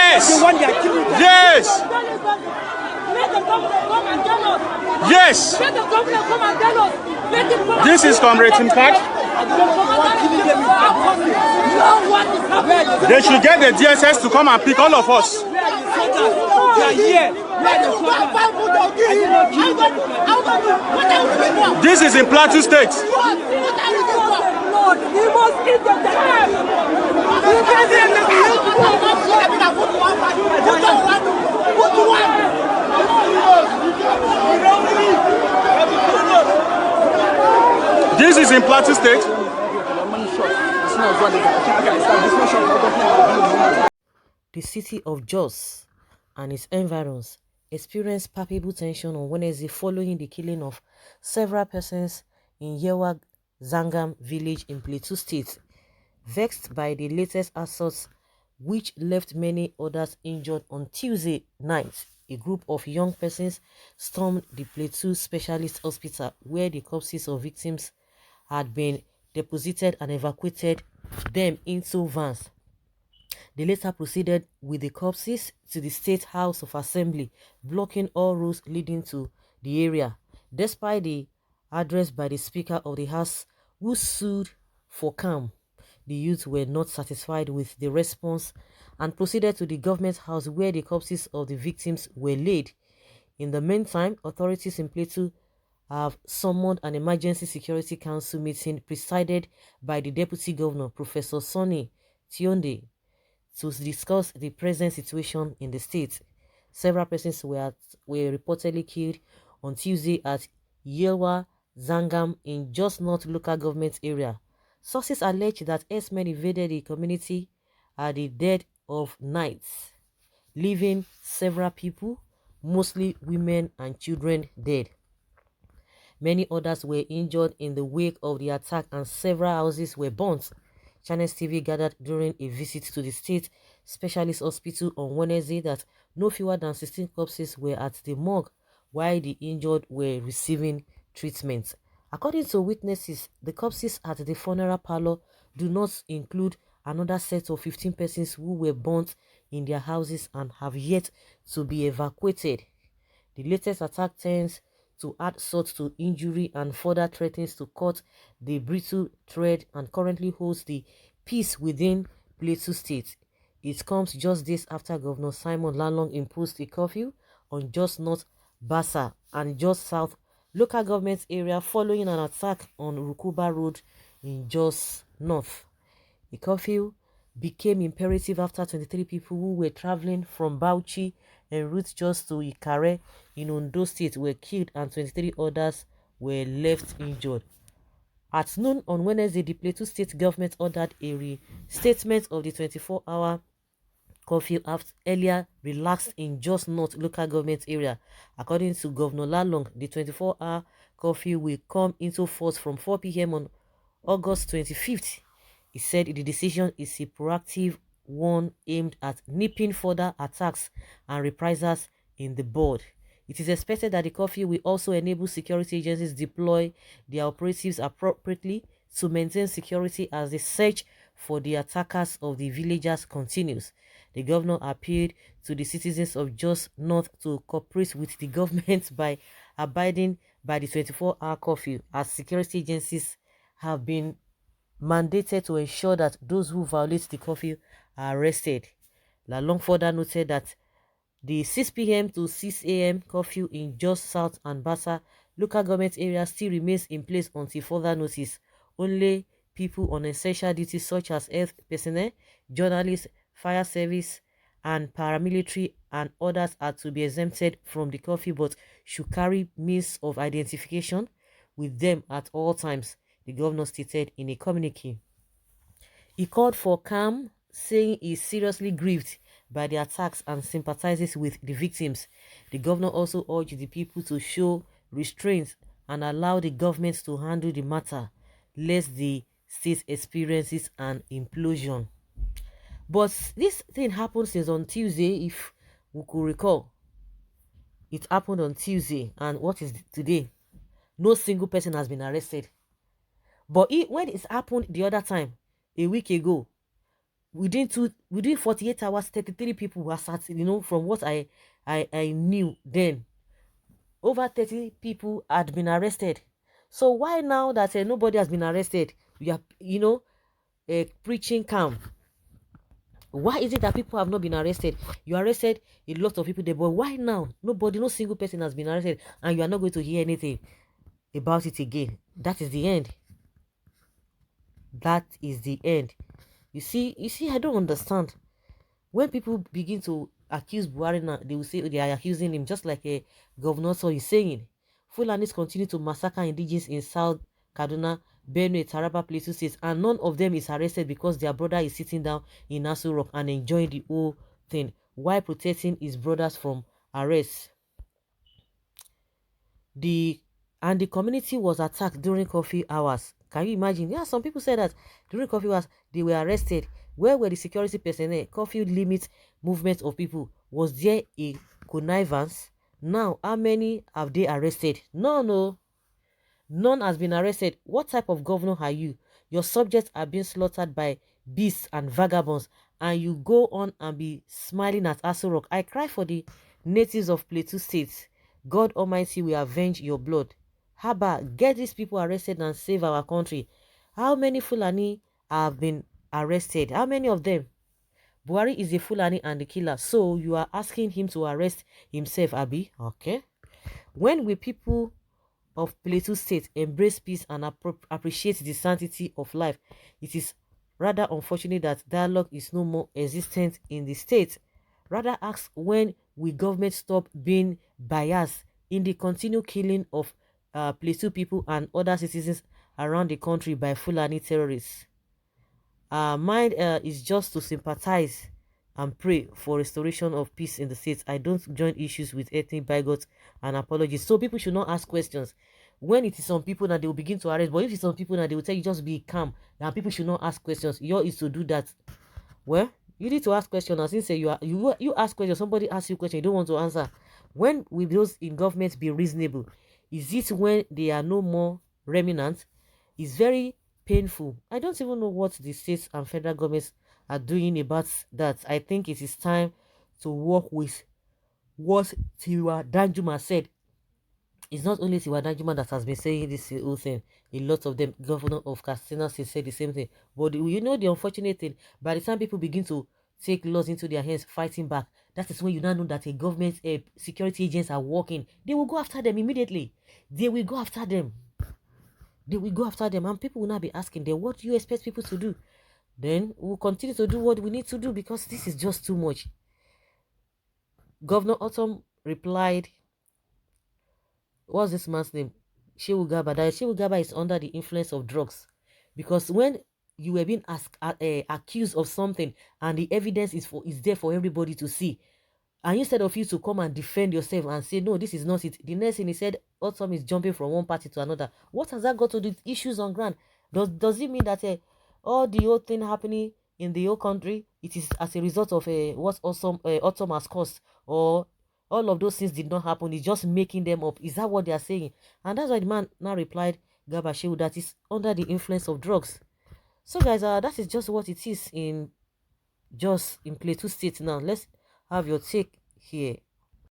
Yes. The one they are killing. Yes. Let the governor come and tell us. Yes. Let the governor come and tell us. Let him come. This is Comrade Tim Card. They should get the DSS to come and pick all of us. Where are the soldiers? They are here. Where are the soldiers? I did not kill them. This is in Plateau State. Lord, we must eat the This is in Plateau State. The city of Çøþş and its environs experienced palpable tension on Wednesday following the killing of several persons in Yewwa Zangam village in Plateau State, vexed by the latest assaults which left many others injured on Tuesday night. A group of young persons stormed the Plateau Specialist Hospital where the corpses of victims had been deposited and evacuated them into vans. They later proceeded with the corpses to the State House of Assembly, blocking all roads leading to the area. Despite the address by the Speaker of the House, who sued for calm, the youth were not satisfied with the response and proceeded to the government house where the corpses of the victims were laid. In the meantime, authorities in Plateau have summoned an emergency security council meeting presided by the Deputy Governor, Professor Sonny Tionde, to discuss the present situation in the state. Several persons were reportedly killed on Tuesday at Yewwa Zangam in Çøþş North local government area. Sources allege that herdsmen invaded the community at the dead of night, leaving several people, mostly women and children, dead. Many others were injured in the wake of the attack and several houses were burnt. Channels TV gathered during a visit to the State Specialist Hospital on Wednesday that no fewer than 16 corpses were at the morgue while the injured were receiving treatment. According to witnesses, the corpses at the funeral parlor do not include another set of 15 persons who were burnt in their houses and have yet to be evacuated. The latest attack tends to add salt to injury and further threatens to cut the brittle thread and currently holds the peace within Plateau State. It comes just days after Governor Simon Lalong imposed a curfew on Çøþş North, Bassa and Çøþş South local government area following an attack on Rukuba Road in Çøþş North. The curfew became imperative after 23 people who were traveling from Bauchi en route just to Ikare in Ondo State were killed and 23 others were left injured. At noon on Wednesday, the Plateau State government ordered a restatement of the 24-hour curfew after earlier relaxed in Çøþş North local government area. According to Governor Lalong, the 24-hour curfew will come into force from 4 p.m. on August 25th. He said the decision is a proactive one aimed at nipping further attacks and reprisals in the board. It is expected that the curfew will also enable security agencies deploy their operatives appropriately to maintain security as the search for the attackers of the villagers continues. The governor appealed to the citizens of Çøþş North to cooperate with the government by abiding by the 24-hour curfew, as security agencies have been mandated to ensure that those who violate the curfew are arrested. Lalong further noted that the 6 p.m. to 6 a.m. curfew in Çøþş South and Bassa local government areas still remains in place until further notice. Only people on essential duties such as health personnel, journalists, fire service, and paramilitary and others are to be exempted from the curfew but should carry means of identification with them at all times, the governor stated in a communique. He called for calm, saying he is seriously grieved by the attacks and sympathizes with the victims. The governor also urged the people to show restraint and allow the government to handle the matter, lest the state experiences an implosion. But this thing happened since on Tuesday, if we could recall. It happened on Tuesday, and what is today? No single person has been arrested. But when it happened the other time, a week ago, within 48 hours, 33 people were assassinated. You know, from what I knew then, over 30 people had been arrested. So why now that nobody has been arrested, you are, preaching calm? Why is it that people have not been arrested? You arrested a lot of people there, but why now nobody, no single person has been arrested, and you are not going to hear anything about it again? That is the end. That is the end. You see, I don't understand. When people begin to accuse Buhari now, they will say they are accusing him, just like a governor so is saying. Fulanis continue to massacre indigenous in South Kaduna, Benue, Taraba, Plateau states, and none of them is arrested because their brother is sitting down in Aso Rock and enjoying the whole thing while protecting his brothers from arrest. The community was attacked during curfew hours. Can you imagine? Yeah, some people said that during curfew hours they were arrested. Where were the security personnel? Curfew limits movement of people. Was there a connivance? Now, how many have they arrested? No. None has been arrested. What type of governor are you? Your subjects are being slaughtered by beasts and vagabonds, and you go on and be smiling at Aso Rock. I cry for the natives of Plateau State. God Almighty will avenge your blood. Haba, get these people arrested and save our country. How many Fulani have been arrested? How many of them? Buhari is a Fulani and a killer, so you are asking him to arrest himself, Abi? Okay. When will people of Plateau State embrace peace and appreciate the sanctity of life? It is rather unfortunate that dialogue is no more existent in the state. Rather ask, when will government stop being biased in the continued killing of Plateau people and other citizens around the country by Fulani terrorists? Mine is just to sympathize and pray for restoration of peace in the states. I don't join issues with ethnic bigots and apologies. So people should not ask questions. When it is some people that they will begin to arrest, but if it's some people that they will tell you just be calm, and people should not ask questions. Your is to do that. Well, you need to ask questions. As in say you ask questions, somebody asks you a question, you don't want to answer. When will those in government be reasonable? Is it when they are no more remnants? It's very painful. I don't even know what the states and federal governments are doing about that. I think it is time to work with what Tiwa Danjuma said. It's not only Tiwa Danjuma that has been saying this whole thing. A lot of them, governor of Katsina said the same thing. But you know the unfortunate thing, by the time people begin to take laws into their hands, fighting back, that is when you now know that a government, security agents are working. They will go after them immediately. They will go after them. And people will not be asking them, what do you expect people to do? Then we'll continue to do what we need to do, because this is just too much. Governor Autumn replied, what's this man's name? Shehu Gaba. That Shehu Gaba is under the influence of drugs. Because when you were being accused of something and the evidence is there for everybody to see, and instead of you to come and defend yourself and say, no, this is not it, the next thing he said, Autumn is jumping from one party to another. What has that got to do with issues on ground? Does it mean that all the whole thing happening in the whole country, it is as a result of what Autumn has caused, or all of those things did not happen, it's just making them up? Is that what they are saying? And that's why the man now replied, Gabashew, that is under the influence of drugs. So guys, that is just what it is in Plateau State now. Let's have your take here.